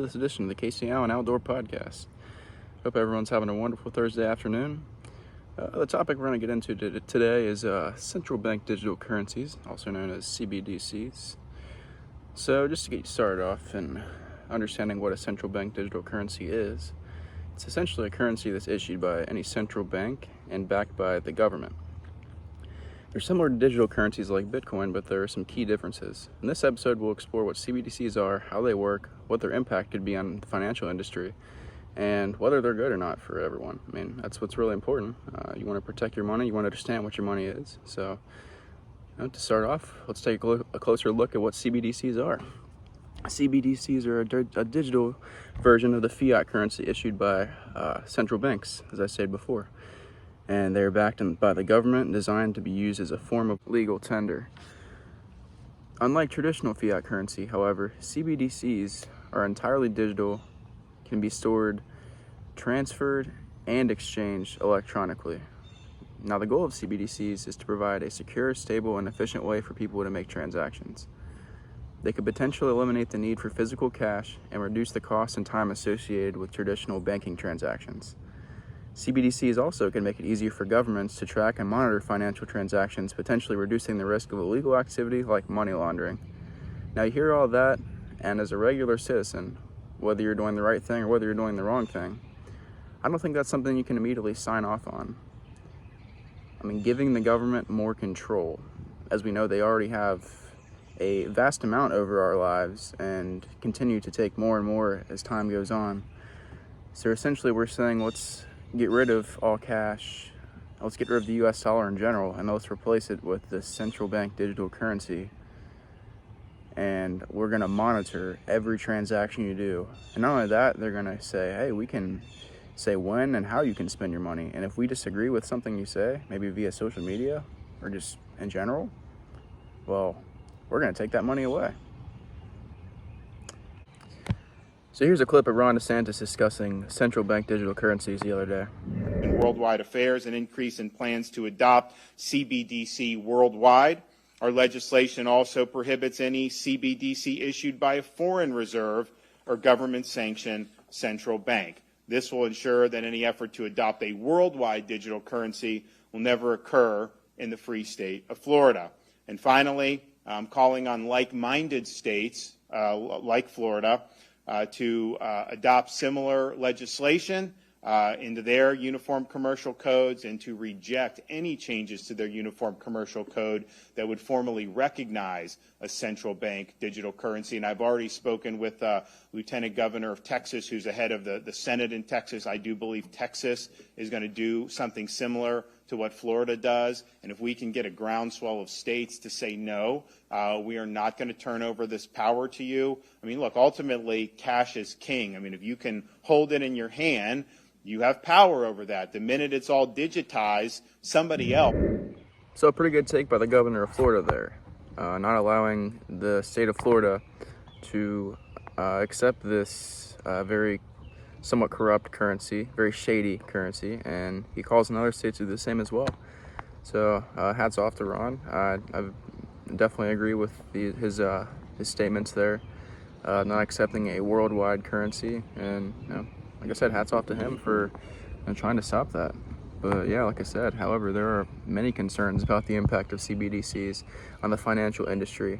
this edition of the Kacee Allen Outdoor Podcast. Hope everyone's having a wonderful Thursday afternoon. The topic we're going to get into today is central bank digital currencies, also known as CBDCs. So just to get you started off in understanding what a central bank digital currency is, it's essentially a currency that's issued by any central bank and backed by the government. They're similar to digital currencies like Bitcoin, but there are some key differences. In this episode, we'll explore what CBDCs are, how they work, what their impact could be on the financial industry, and whether they're good or not for everyone. I mean, that's what's really important. You want to protect your money, you want to understand what your money is. So, to start off, let's take a closer look at what CBDCs are. CBDCs are a digital version of the fiat currency issued by central banks, as I said before. And they're backed by the government and designed to be used as a form of legal tender. Unlike traditional fiat currency, however, CBDCs are entirely digital, can be stored, transferred, and exchanged electronically. Now, the goal of CBDCs is to provide a secure, stable, and efficient way for people to make transactions. They could potentially eliminate the need for physical cash and reduce the cost and time associated with traditional banking transactions. CBDCs also can make it easier for governments to track and monitor financial transactions, potentially reducing the risk of illegal activity like money laundering. Now, you hear all that, and as a regular citizen, whether you're doing the right thing or whether you're doing the wrong thing, I don't think that's something you can immediately sign off on. I mean, giving the government more control, as we know they already have a vast amount over our lives and continue to take more and more as time goes on. So essentially we're saying, let's get rid of all cash, let's get rid of the US dollar in general, and let's replace it with this central bank digital currency. And we're going to monitor every transaction you do. And not only that, they're going to say, hey, we can say when and how you can spend your money. And if we disagree with something you say, maybe via social media or just in general, well, we're going to take that money away. So here's a clip of Ron DeSantis discussing central bank digital currencies the other day. In worldwide affairs, an increase in plans to adopt CBDC worldwide. Our legislation also prohibits any CBDC issued by a foreign reserve or government-sanctioned central bank. This will ensure that any effort to adopt a worldwide digital currency will never occur in the free state of Florida. And finally, I'm calling on like-minded states like Florida to adopt similar legislation into their uniform commercial codes and to reject any changes to their uniform commercial code that would formally recognize a central bank digital currency. And I've already spoken with Lieutenant Governor of Texas, who's ahead of the Senate in Texas. I do believe Texas is going to do something similar to what Florida does. And if we can get a groundswell of states to say no, we are not going to turn over this power to you. I mean, look, ultimately, cash is king. I mean, if you can hold it in your hand, you have power over that. The minute it's all digitized, somebody else. So a pretty good take by the governor of Florida there, not allowing the state of Florida to accept this very somewhat corrupt currency, very shady currency, and he calls on other states to do the same as well. So hats off to Ron. I definitely agree with his statements there, not accepting a worldwide currency, and like I said, hats off to him for trying to stop that. But yeah, like I said, however, there are many concerns about the impact of CBDCs on the financial industry.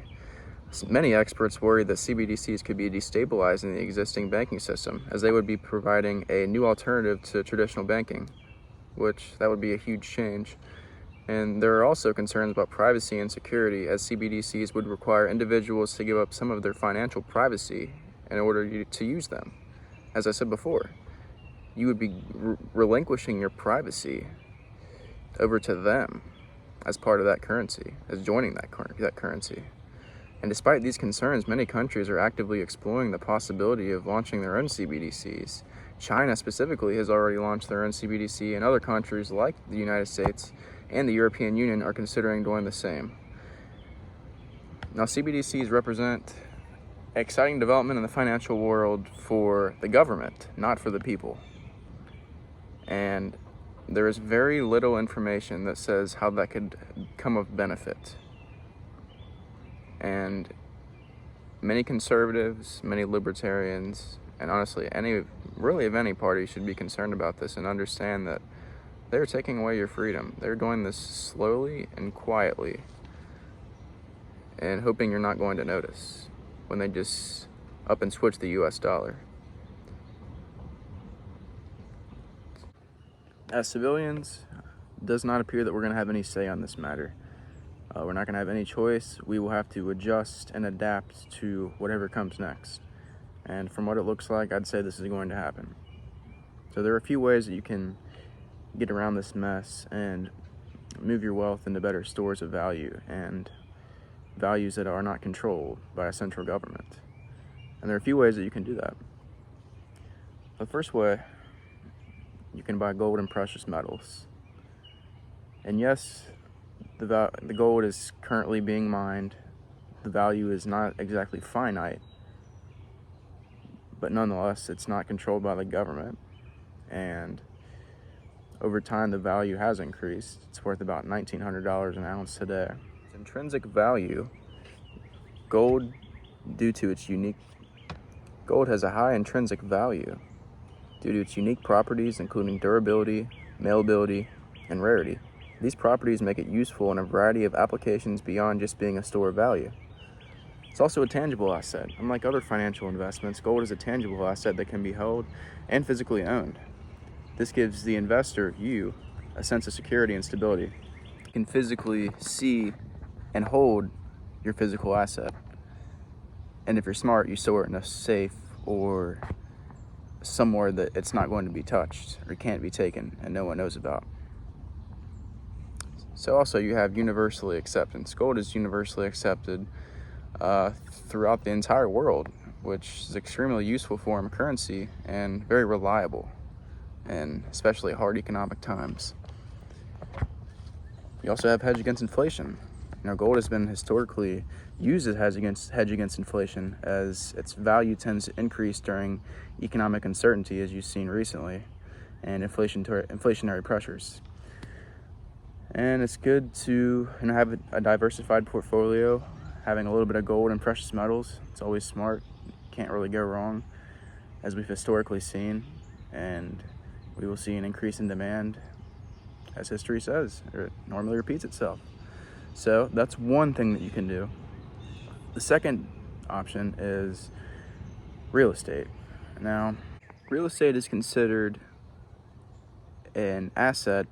Many experts worry that CBDCs could be destabilizing the existing banking system, as they would be providing a new alternative to traditional banking, which that would be a huge change. And there are also concerns about privacy and security, as CBDCs would require individuals to give up some of their financial privacy in order to use them. As I said before, you would be relinquishing your privacy over to them as part of that currency, as joining that currency. And despite these concerns, many countries are actively exploring the possibility of launching their own CBDCs. China specifically has already launched their own CBDC, and other countries like the United States and the European Union are considering doing the same. Now, CBDCs represent an exciting development in the financial world for the government, not for the people. And there is very little information that says how that could come of benefit. And many conservatives, many libertarians, and honestly, really of any party should be concerned about this and understand that they're taking away your freedom. They're doing this slowly and quietly and hoping you're not going to notice when they just up and switch the US dollar. As civilians, it does not appear that we're going to have any say on this matter. We're not going to have any choice. We will have to adjust and adapt to whatever comes next. And from what it looks like, I'd say this is going to happen. So there are a few ways that you can get around this mess and move your wealth into better stores of value and values that are not controlled by a central government. And there are a few ways that you can do that. The first way, you can buy gold and precious metals. And yes, the gold is currently being mined. The value is not exactly finite, but nonetheless, it's not controlled by the government. And over time, the value has increased. It's worth about $1,900 an ounce today. Its intrinsic value, gold has a high intrinsic value due to its unique properties, including durability, malleability, and rarity. These properties make it useful in a variety of applications beyond just being a store of value. It's also a tangible asset. Unlike other financial investments, gold is a tangible asset that can be held and physically owned. This gives the investor, you, a sense of security and stability. You can physically see and hold your physical asset. And if you're smart, you store it in a safe or somewhere that it's not going to be touched or can't be taken and no one knows about. So also you have universally acceptance. Gold is universally accepted throughout the entire world, which is extremely useful form of currency and very reliable, and especially hard economic times. You also have hedge against inflation. Gold has been historically used as hedge against inflation, as its value tends to increase during economic uncertainty, as you've seen recently, and inflationary pressures. And it's good to have a diversified portfolio. Having a little bit of gold and precious metals, it's always smart. Can't really go wrong, as we've historically seen, and we will see an increase in demand, as history says, or it normally repeats itself. So that's one thing that you can do. The second option is real estate. Now, real estate is considered an asset,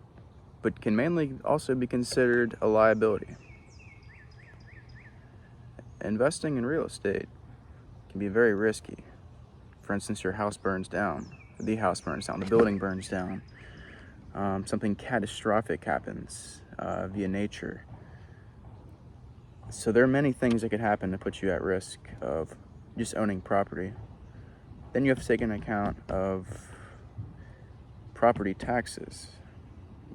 but can mainly also be considered a liability. Investing in real estate can be very risky. For instance, your house burns down, the house burns down, the building burns down, something catastrophic happens via nature. So there are many things that could happen to put you at risk of just owning property. Then you have to take into account of property taxes,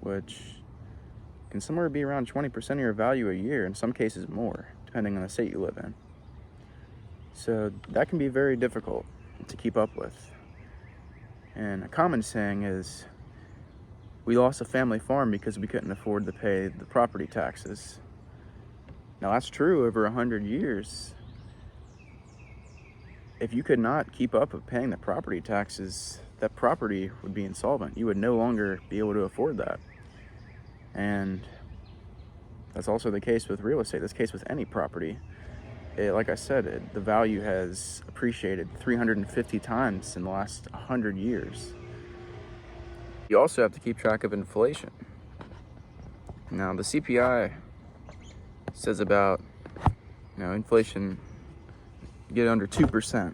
which can somewhere be around 20% of your value a year, in some cases more, depending on the state you live in. So that can be very difficult to keep up with. And a common saying is, we lost a family farm because we couldn't afford to pay the property taxes. Now that's true over 100 years. If you could not keep up with paying the property taxes, that property would be insolvent. You would no longer be able to afford that. And that's also the case with real estate. That's the case with any property. Like I said, the value has appreciated 350 times in the last 100 years. You also have to keep track of inflation. Now, the CPI says about, inflation get under 2%.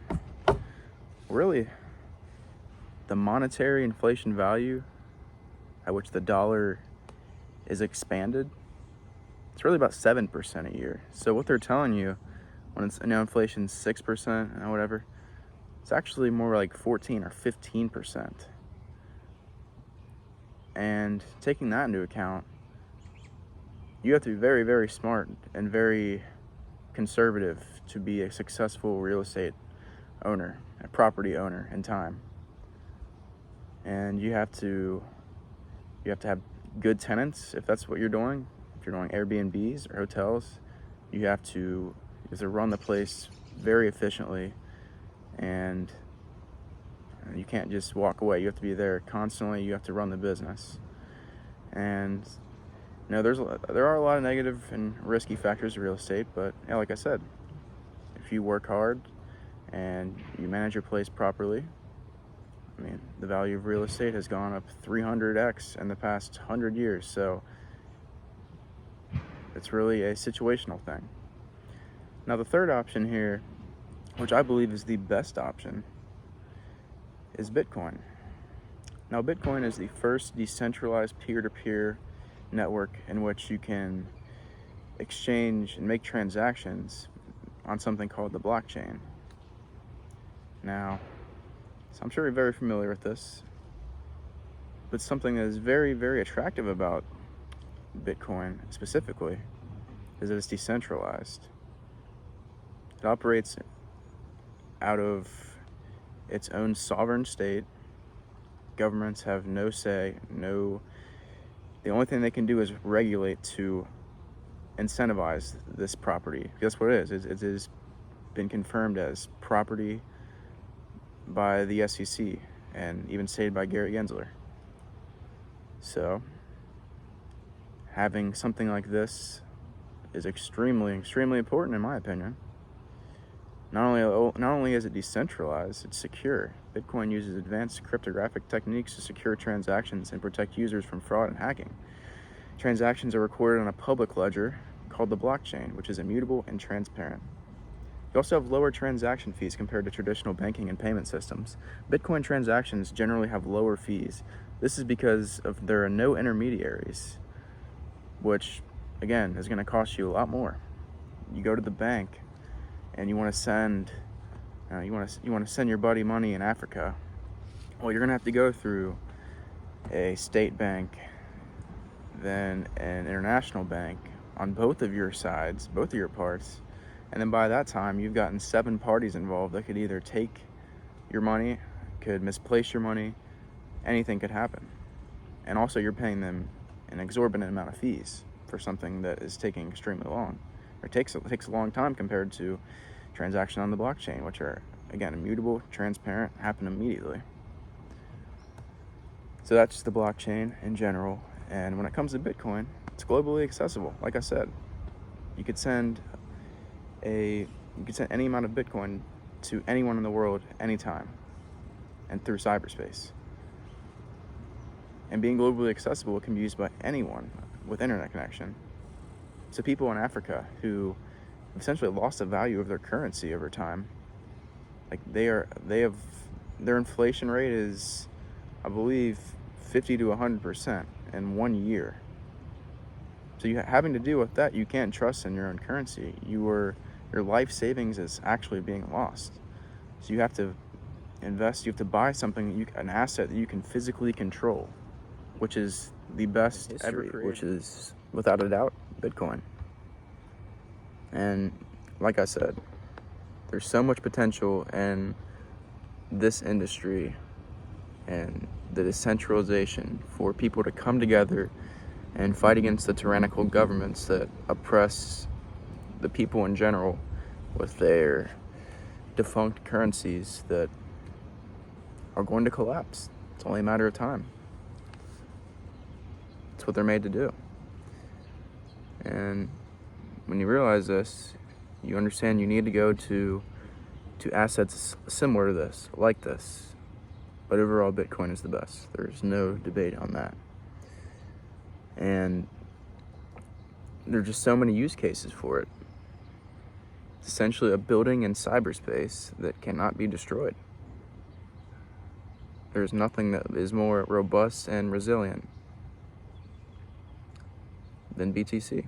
Really, the monetary inflation value at which the dollar is expanded, it's really about 7% a year. So what they're telling you when it's inflation's 6% and whatever, it's actually more like 14 or 15%. And taking that into account, you have to be very, very smart and very conservative to be a successful real estate owner, a property owner in time. And you have to have good tenants if that's what you're doing. If you're doing Airbnbs or hotels, you have to run the place very efficiently and You can't just walk away. You have to be there constantly. You have to run the business. And there are a lot of negative and risky factors of real estate, but like I said, if you work hard and you manage your place properly, the value of real estate has gone up 300x in the past 100 years. So it's really a situational thing. Now, the third option here, which I believe is the best option, is Bitcoin. Now, Bitcoin is the first decentralized peer-to-peer network in which you can exchange and make transactions on something called the blockchain. Now, so I'm sure you're very familiar with this, but something that is very, very attractive about Bitcoin specifically is that it's decentralized. It operates out of its own sovereign state. Governments have no say, the only thing they can do is regulate to incentivize this property. That's what it is. It has been confirmed as property by the SEC and even stated by Gary Gensler. So having something like this is extremely, extremely important in my opinion. Not only is it decentralized, it's secure. Bitcoin uses advanced cryptographic techniques to secure transactions and protect users from fraud and hacking. Transactions are recorded on a public ledger called the blockchain, which is immutable and transparent. You also have lower transaction fees compared to traditional banking and payment systems. Bitcoin transactions generally have lower fees. This is because there are no intermediaries, which, again, is going to cost you a lot more. You go to the bank and you want to send your buddy money in Africa. Well, you're going to have to go through a state bank, then an international bank on both of your sides, both of your parts. And then by that time, you've gotten 7 parties involved that could either take your money, could misplace your money, anything could happen. And also you're paying them an exorbitant amount of fees for something that is taking extremely long. It takes a long time compared to transaction on the blockchain, which are, again, immutable, transparent, happen immediately. So that's just the blockchain in general. And when it comes to Bitcoin, it's globally accessible. Like I said, you could send any amount of Bitcoin to anyone in the world anytime and through cyberspace. And being globally accessible, it can be used by anyone with internet connection. So people in Africa who essentially lost the value of their currency over time, like their inflation rate is, I believe, 50 to 100% in 1 year. So having to deal with that, you can't trust in your own currency. Your life savings is actually being lost. So you have to invest. You have to buy something, an asset that you can physically control, which is the best ever created, which is without a doubt Bitcoin. And like I said, there's so much potential in this industry and the decentralization for people to come together and fight against the tyrannical governments that oppress the people in general with their defunct currencies that are going to collapse. It's only a matter of time. It's what they're made to do. And when you realize this, you understand you need to go to assets similar to this, like this. But overall, Bitcoin is the best. There's no debate on that. And there are just so many use cases for it. It's essentially a building in cyberspace that cannot be destroyed. There's nothing that is more robust and resilient than BTC.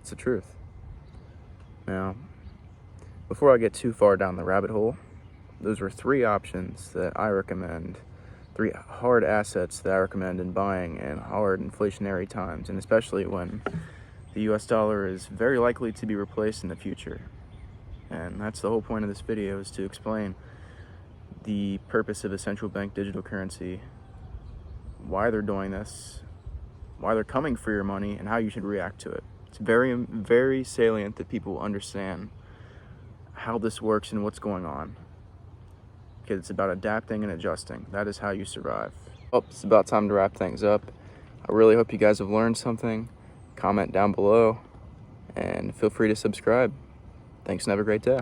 It's the truth. Now, before I get too far down the rabbit hole, those were 3 options that I recommend, 3 hard assets that I recommend in buying in hard inflationary times, and especially when the US dollar is very likely to be replaced in the future. And that's the whole point of this video, is to explain the purpose of a central bank digital currency, why they're doing this, why they're coming for your money, and how you should react to it. It's very, very salient that people understand how this works and what's going on. because it's about adapting and adjusting. That is how you survive. Well, it's about time to wrap things up. I really hope you guys have learned something. Comment down below and feel free to subscribe. Thanks and have a great day.